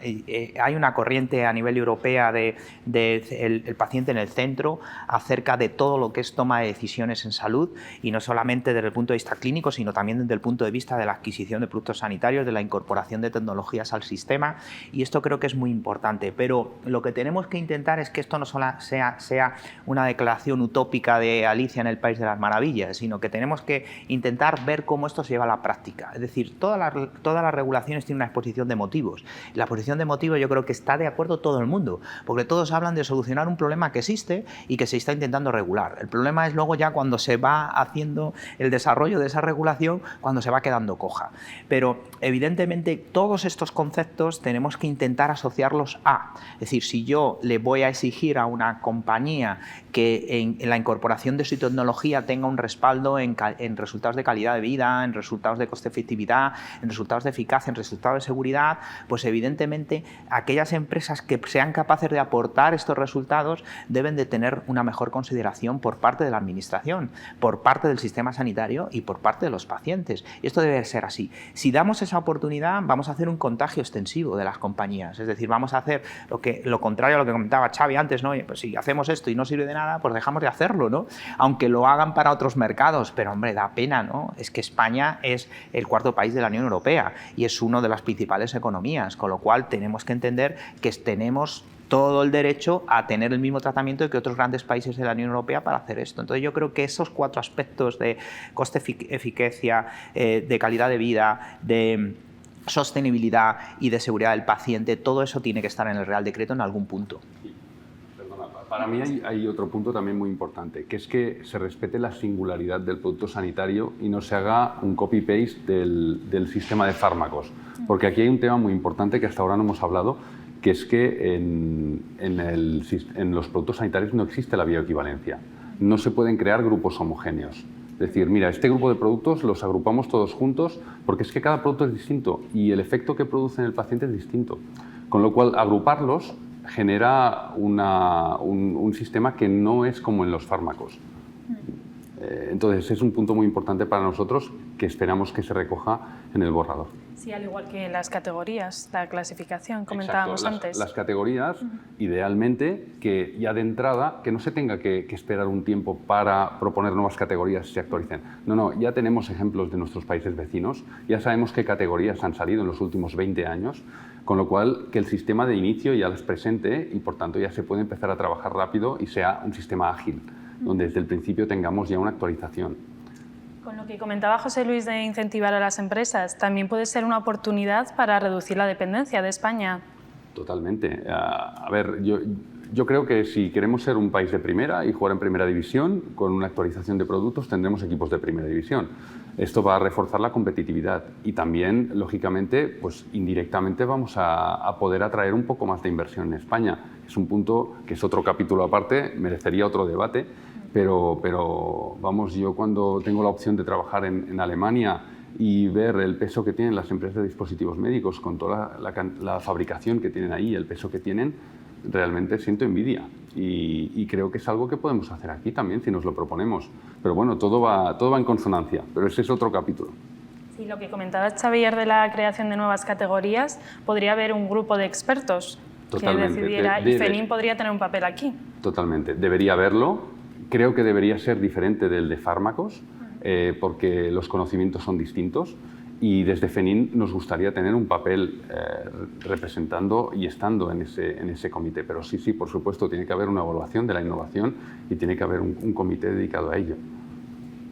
hay una corriente a nivel europea de el paciente en el centro acerca de todo lo que es toma de decisiones en salud, y no solamente desde el punto de vista clínico, sino también desde el punto de vista de la adquisición de productos sanitarios, de la incorporación de tecnologías al sistema, y esto creo que es muy importante. Pero lo que tenemos que intentar es que esto no solo sea una declaración utópica de Alicia en el País de las Maravillas, sino que tenemos que intentar ver cómo esto se lleva a la práctica. Es decir, todas las regulaciones tienen una exposición de motivos. La exposición de motivos yo creo que está de acuerdo todo el mundo, porque todos hablan de solucionar un problema que existe y que se está intentando regular. El problema es luego ya cuando se va haciendo el desarrollo de esa regulación, cuando se va quedando coja. Pero evidentemente todos estos conceptos tenemos que intentar asociarlos a, es decir, si yo le voy a exigir a una compañía que en la incorporación de su tecnología tenga un respaldo en resultados de calidad de vida, en resultados de coste-efectividad, en resultados de eficacia, en resultados de seguridad, pues evidentemente aquellas empresas que sean capaces de aportar estos resultados deben de tener una mejor consideración por parte de la administración, por parte del sistema sanitario y por parte de los pacientes. Y esto debe ser así. Si damos esa oportunidad, vamos a hacer un contagio extensivo de las compañías, es decir, vamos a hacer lo contrario a lo que comentaba Xavi antes, ¿no? Pues si hacemos esto y no sirve de nada, pues dejamos de hacerlo, ¿no? Aunque lo hagan para otros mercados, pero hombre, da pena, ¿no? Es que España es el cuarto país de la Unión Europea y es una de las principales economías, con lo cual tenemos que entender que tenemos todo el derecho a tener el mismo tratamiento que otros grandes países de la Unión Europea para hacer esto. Entonces yo creo que esos 4 aspectos de coste, eficacia, de calidad de vida, de sostenibilidad y de seguridad del paciente, todo eso tiene que estar en el Real Decreto en algún punto. Perdona, para mí hay otro punto también muy importante, que es que se respete la singularidad del producto sanitario y no se haga un copy-paste del sistema de fármacos. Porque aquí hay un tema muy importante que hasta ahora no hemos hablado, que es que en los productos sanitarios no existe la bioequivalencia. No se pueden crear grupos homogéneos. Es decir, mira, este grupo de productos los agrupamos todos juntos porque es que cada producto es distinto y el efecto que produce en el paciente es distinto. Con lo cual, agruparlos genera un sistema que no es como en los fármacos. Entonces, es un punto muy importante para nosotros que esperamos que se recoja en el borrador. Sí, al igual que las categorías, la clasificación, comentábamos antes. Las categorías, idealmente, que ya de entrada, que no se tenga que esperar un tiempo para proponer nuevas categorías y se actualicen. No, ya tenemos ejemplos de nuestros países vecinos, ya sabemos qué categorías han salido en los últimos 20 años, con lo cual que el sistema de inicio ya les presente y por tanto ya se puede empezar a trabajar rápido y sea un sistema ágil, donde desde el principio tengamos ya una actualización. Con lo que comentaba José Luis de incentivar a las empresas, también puede ser una oportunidad para reducir la dependencia de España. Totalmente. A ver, yo creo que si queremos ser un país de primera y jugar en primera división, con una actualización de productos tendremos equipos de primera división. Esto va a reforzar la competitividad y también, lógicamente, pues indirectamente vamos a poder atraer un poco más de inversión en España. Es un punto que es otro capítulo aparte, merecería otro debate, pero vamos, yo cuando tengo la opción de trabajar en Alemania y ver el peso que tienen las empresas de dispositivos médicos con toda la fabricación que tienen ahí, el peso que tienen, realmente siento envidia y creo que es algo que podemos hacer aquí también si nos lo proponemos. Pero bueno, todo va en consonancia, pero ese es otro capítulo. Sí, lo que comentaba Xavier de la creación de nuevas categorías, podría haber un grupo de expertos Totalmente. que decidiera y FELIN podría tener un papel aquí. Totalmente, debería haberlo. Creo que debería ser diferente del de fármacos porque los conocimientos son distintos y desde FENIN nos gustaría tener un papel representando y estando en ese comité. Pero sí, por supuesto, tiene que haber una evaluación de la innovación y tiene que haber un comité dedicado a ello.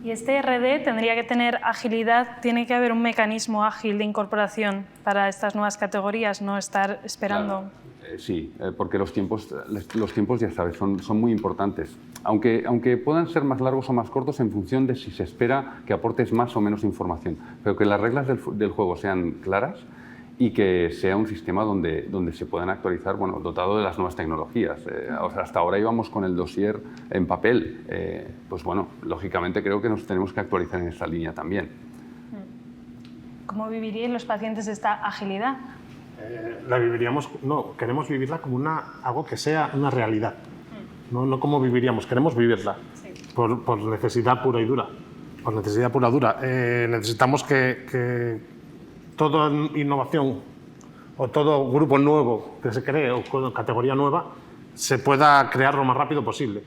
Y este RD tendría que tener agilidad, tiene que haber un mecanismo ágil de incorporación para estas nuevas categorías, no estar esperando. Claro. Sí, porque los tiempos ya sabes, son muy importantes. Aunque puedan ser más largos o más cortos en función de si se espera que aportes más o menos información, pero que las reglas del juego sean claras y que sea un sistema donde se puedan actualizar, bueno, dotado de las nuevas tecnologías. O sea, hasta ahora íbamos con el dossier en papel. Pues bueno, lógicamente creo que nos tenemos que actualizar en esa línea también. ¿Cómo vivirían los pacientes esta agilidad? La viviríamos, no, queremos vivirla como algo que sea una realidad. No como viviríamos, queremos vivirla. Sí. Por necesidad pura y dura. Por necesidad pura y dura. Necesitamos que toda innovación o todo grupo nuevo que se cree o categoría nueva se pueda crear lo más rápido posible.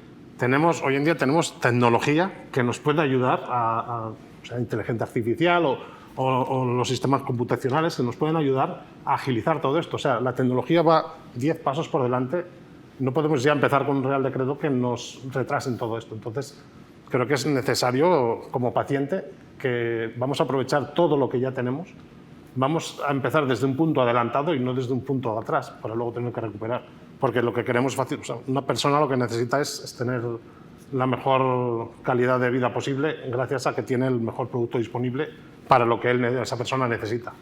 Hoy en día tenemos tecnología que nos puede ayudar o sea, inteligencia artificial o los sistemas computacionales que nos pueden ayudar a agilizar todo esto. O sea, la tecnología va 10 pasos por delante. No podemos ya empezar con un Real Decreto que nos retrase en todo esto. Entonces, creo que es necesario, como paciente, que vamos a aprovechar todo lo que ya tenemos. Vamos a empezar desde un punto adelantado y no desde un punto atrás, para luego tener que recuperar. Porque lo que queremos es fácil. O sea, una persona lo que necesita es tener la mejor calidad de vida posible gracias a que tiene el mejor producto disponible para lo que esa persona necesita.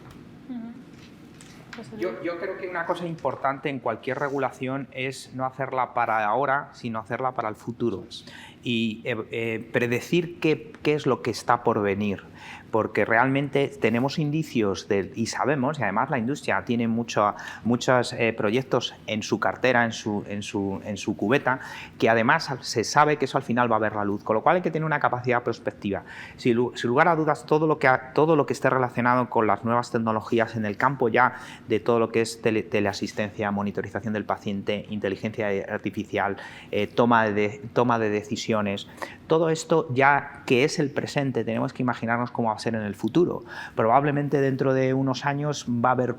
Yo creo que una cosa importante en cualquier regulación es no hacerla para ahora, sino hacerla para el futuro. Y predecir qué es lo que está por venir. Porque realmente tenemos indicios y sabemos, y además la industria tiene muchos proyectos en su cartera, en su cubeta, que además se sabe que eso al final va a ver la luz, con lo cual hay que tener una capacidad prospectiva. Sin lugar a dudas, todo lo que esté relacionado con las nuevas tecnologías en el campo ya de todo lo que es teleasistencia, monitorización del paciente, inteligencia artificial, toma de decisiones, todo esto ya que es el presente, tenemos que imaginarnos cómo va a ser en el futuro. Probablemente dentro de unos años va a haber,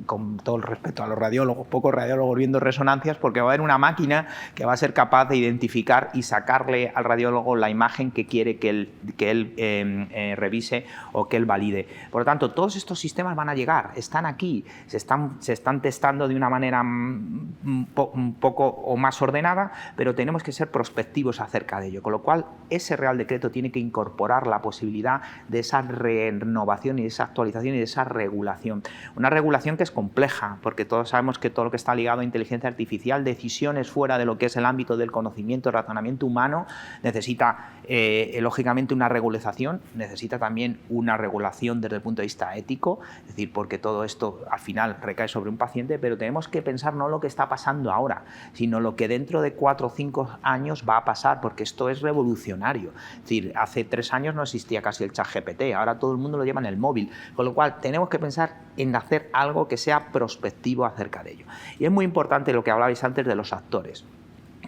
con todo el respeto a los radiólogos, pocos radiólogos viendo resonancias, porque va a haber una máquina que va a ser capaz de identificar y sacarle al radiólogo la imagen que quiere que él revise o que él valide. Por lo tanto, todos estos sistemas van a llegar, están aquí, se están testando de una manera un poco o más ordenada, pero tenemos que ser prospectivos acerca de ello, con lo cual ese Real Decreto tiene que incorporar la posibilidad de esa renovación y de esa actualización y de esa regulación. Una regulación que es compleja, porque todos sabemos que todo lo que está ligado a inteligencia artificial, decisiones fuera de lo que es el ámbito del conocimiento, razonamiento humano, necesita lógicamente una regulación, necesita también una regulación desde el punto de vista ético, es decir, porque todo esto al final recae sobre un paciente, pero tenemos que pensar no lo que está pasando ahora, sino lo que dentro de 4 o 5 años va a pasar, porque esto es revolucionario. Es decir, hace 3 años no existía casi el ChatGPT, ahora todo el mundo lo lleva en el móvil, con lo cual tenemos que pensar en hacer algo que sea prospectivo acerca de ello. Y es muy importante lo que hablabais antes de los actores.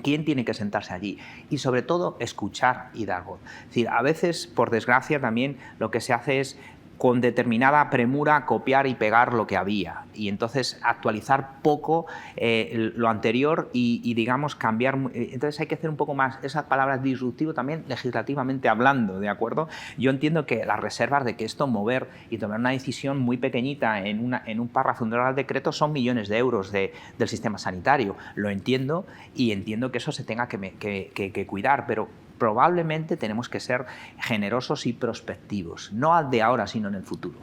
¿Quién tiene que sentarse allí? Y sobre todo escuchar y dar voz. Es decir, a veces, por desgracia, también lo que se hace es con determinada premura copiar y pegar lo que había y entonces actualizar poco lo anterior y digamos cambiar. Entonces hay que hacer un poco más esas palabras disruptivo también legislativamente hablando, ¿de acuerdo? Yo entiendo que las reservas de que esto mover y tomar una decisión muy pequeñita en un párrafo de un Real Decreto son millones de euros del sistema sanitario, lo entiendo y entiendo que eso se tenga que cuidar, pero probablemente tenemos que ser generosos y prospectivos, no al de ahora, sino en el futuro.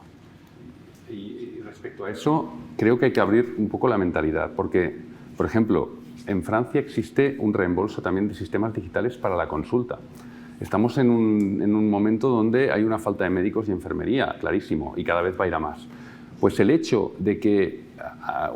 Y respecto a eso, creo que hay que abrir un poco la mentalidad, porque, por ejemplo, en Francia existe un reembolso también de sistemas digitales para la consulta. Estamos en un momento donde hay una falta de médicos y enfermería, clarísimo, y cada vez va a ir a más. Pues el hecho de que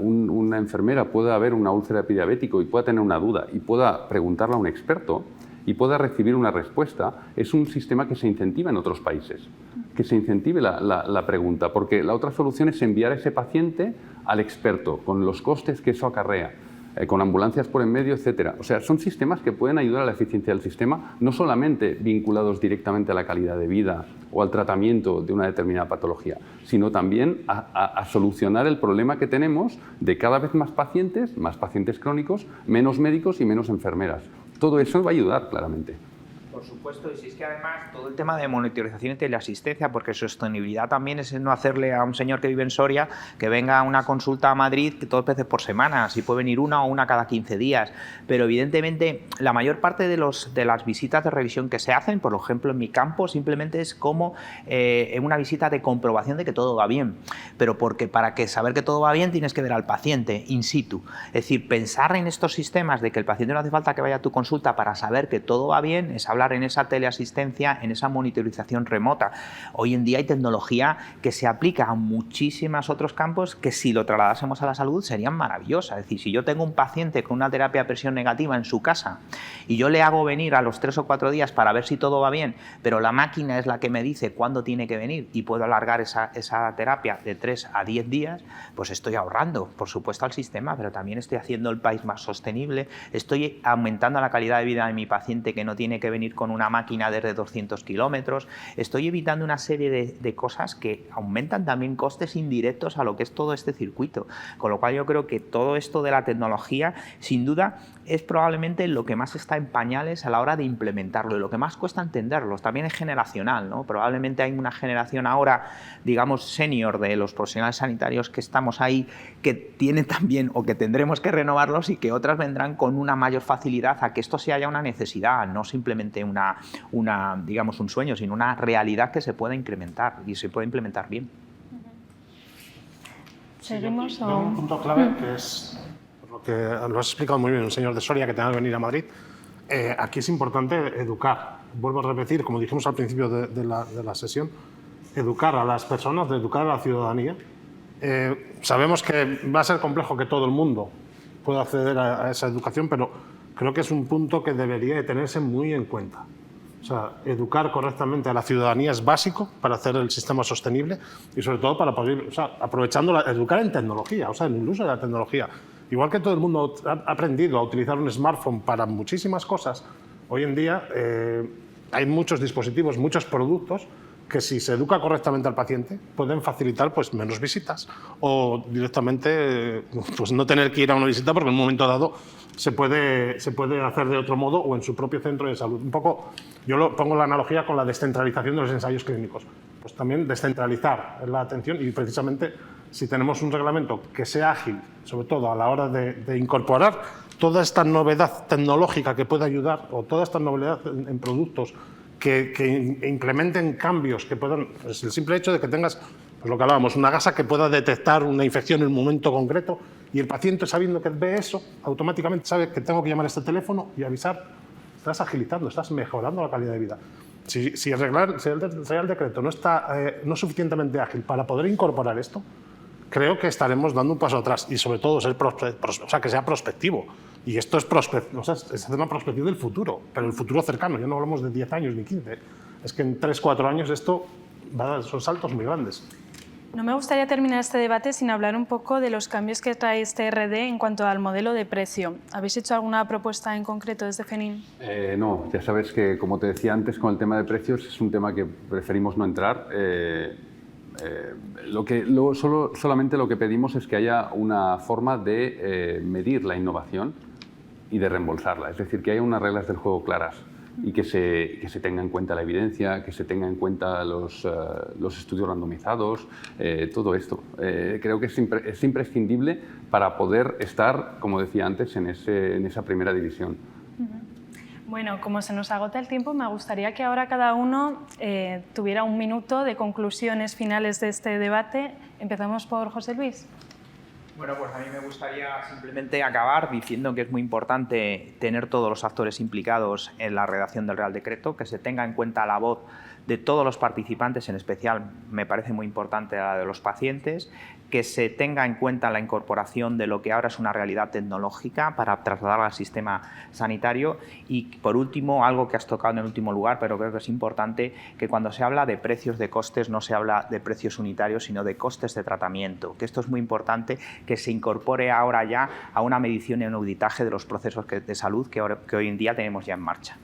una enfermera pueda haber una úlcera epidiabético y pueda tener una duda y pueda preguntarle a un experto, y pueda recibir una respuesta, es un sistema que se incentiva en otros países, que se incentive la pregunta, porque la otra solución es enviar a ese paciente al experto, con los costes que eso acarrea, con ambulancias por en medio, etc. O sea, son sistemas que pueden ayudar a la eficiencia del sistema, no solamente vinculados directamente a la calidad de vida o al tratamiento de una determinada patología, sino también a solucionar el problema que tenemos de cada vez más pacientes crónicos, menos médicos y menos enfermeras. Todo eso va a ayudar, claramente. Por supuesto, y si es que además todo el tema de monitorización y teleasistencia, porque sostenibilidad también es no hacerle a un señor que vive en Soria que venga a una consulta a Madrid que 2 veces por semana, si puede venir una o una cada 15 días, pero evidentemente la mayor parte de las visitas de revisión que se hacen, por ejemplo en mi campo, simplemente es como una visita de comprobación de que todo va bien, pero porque para saber que todo va bien tienes que ver al paciente in situ, es decir, pensar en estos sistemas de que el paciente no hace falta que vaya a tu consulta para saber que todo va bien, es hablar en esa teleasistencia, en esa monitorización remota. Hoy en día hay tecnología que se aplica a muchísimos otros campos que si lo trasladásemos a la salud serían maravillosas. Es decir, si yo tengo un paciente con una terapia de presión negativa en su casa y yo le hago venir a los 3 o 4 días para ver si todo va bien, pero la máquina es la que me dice cuándo tiene que venir y puedo alargar esa terapia de 3 a 10 días, pues estoy ahorrando, por supuesto, al sistema, pero también estoy haciendo el país más sostenible, estoy aumentando la calidad de vida de mi paciente que no tiene que venir con una máquina desde 200 kilómetros, estoy evitando una serie de cosas que aumentan también costes indirectos a lo que es todo este circuito, con lo cual yo creo que todo esto de la tecnología, sin duda, es probablemente lo que más está en pañales a la hora de implementarlo y lo que más cuesta entenderlo, también es generacional, ¿no? Probablemente hay una generación ahora, digamos, senior de los profesionales sanitarios que estamos ahí, que tienen también o que tendremos que renovarlos y que otras vendrán con una mayor facilidad a que esto sea ya una necesidad, no simplemente digamos, un sueño, sino una realidad que se pueda incrementar y se puede implementar bien. ¿Seguimos? Sí, un punto clave que es, por lo que lo has explicado muy bien, un señor de Soria que tenga que venir a Madrid. Aquí es importante educar. Vuelvo a repetir, como dijimos al principio de la sesión, educar a las personas, educar a la ciudadanía. Sabemos que va a ser complejo que todo el mundo pueda acceder a esa educación, pero creo que es un punto que debería de tenerse muy en cuenta. O sea, educar correctamente a la ciudadanía es básico para hacer el sistema sostenible y sobre todo para poder, o sea, educar en tecnología, o sea, en el uso de la tecnología. Igual que todo el mundo ha aprendido a utilizar un smartphone para muchísimas cosas, hoy en día hay muchos dispositivos, muchos productos que si se educa correctamente al paciente pueden facilitar pues, menos visitas o directamente pues, no tener que ir a una visita porque en un momento dado se puede hacer de otro modo o en su propio centro de salud. Un poco, yo pongo la analogía con la descentralización de los ensayos clínicos. Pues también descentralizar la atención y precisamente si tenemos un reglamento que sea ágil, sobre todo a la hora de incorporar toda esta novedad tecnológica que puede ayudar o toda esta novedad en productos que implementen cambios que puedan, pues el simple hecho de que tengas, pues lo que hablábamos, una gasa que pueda detectar una infección en un momento concreto y el paciente sabiendo que ve eso, automáticamente sabe que tengo que llamar a este teléfono y avisar, estás agilizando, estás mejorando la calidad de vida. Si el Real Decreto no está no suficientemente ágil para poder incorporar esto, creo que estaremos dando un paso atrás y sobre todo que sea prospectivo. Y esto es hacer una prospección del futuro, pero el futuro cercano, ya no hablamos de 10 años ni 15. Es que en 3 o 4 años esto son saltos muy grandes. No me gustaría terminar este debate sin hablar un poco de los cambios que trae este RD en cuanto al modelo de precio. ¿Habéis hecho alguna propuesta en concreto desde FENIN? No, ya sabes que, como te decía antes, con el tema de precios es un tema que preferimos no entrar. Solamente lo que pedimos es que haya una forma de medir la innovación y de reembolsarla, es decir, que haya unas reglas del juego claras y que se tenga en cuenta la evidencia, que se tenga en cuenta los estudios randomizados, todo esto. Creo que es imprescindible para poder estar, como decía antes, en esa primera división. Bueno, como se nos agota el tiempo, me gustaría que ahora cada uno tuviera un minuto de conclusiones finales de este debate. Empezamos por José Luis. Bueno, pues a mí me gustaría simplemente acabar diciendo que es muy importante tener todos los actores implicados en la redacción del Real Decreto, que se tenga en cuenta la voz de todos los participantes, en especial me parece muy importante la de los pacientes, que se tenga en cuenta la incorporación de lo que ahora es una realidad tecnológica para trasladar al sistema sanitario y, por último, algo que has tocado en el último lugar, pero creo que es importante, que cuando se habla de precios de costes no se habla de precios unitarios, sino de costes de tratamiento, que esto es muy importante, que se incorpore ahora ya a una medición y un auditaje de los procesos de salud que hoy en día tenemos ya en marcha.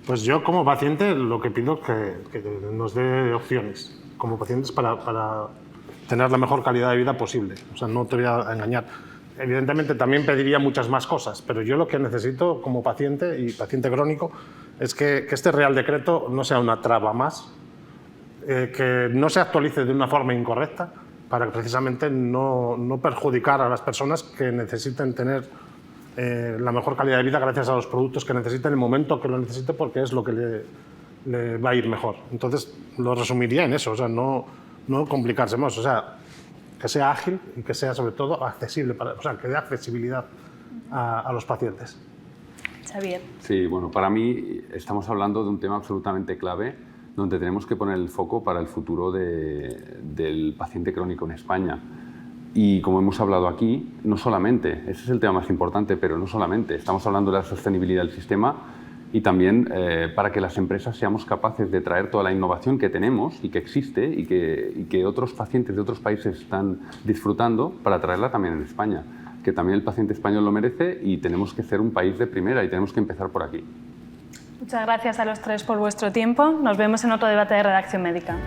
Pues yo como paciente lo que pido es que nos dé opciones como pacientes para tener la mejor calidad de vida posible. O sea, no te voy a engañar. evidentemente también pediría muchas más cosas, pero yo lo que necesito como paciente y paciente crónico es que este Real Decreto no sea una traba más, que no se actualice de una forma incorrecta para precisamente no perjudicar a las personas que necesiten tener la mejor calidad de vida gracias a los productos que necesiten en el momento que lo necesite, porque es lo que le va a ir mejor. Entonces, lo resumiría en eso, o sea, no complicarse más, o sea, que sea ágil y que sea sobre todo accesible, o sea, que dé accesibilidad a los pacientes. Xavier. Sí, bueno, para mí estamos hablando de un tema absolutamente clave donde tenemos que poner el foco para el futuro del paciente crónico en España. Y como hemos hablado aquí, no solamente, ese es el tema más importante, pero no solamente, estamos hablando de la sostenibilidad del sistema y también para que las empresas seamos capaces de traer toda la innovación que tenemos y que existe y que otros pacientes de otros países están disfrutando para traerla también en España, que también el paciente español lo merece y tenemos que ser un país de primera y tenemos que empezar por aquí. Muchas gracias a los tres por vuestro tiempo. Nos vemos en otro debate de Redacción Médica.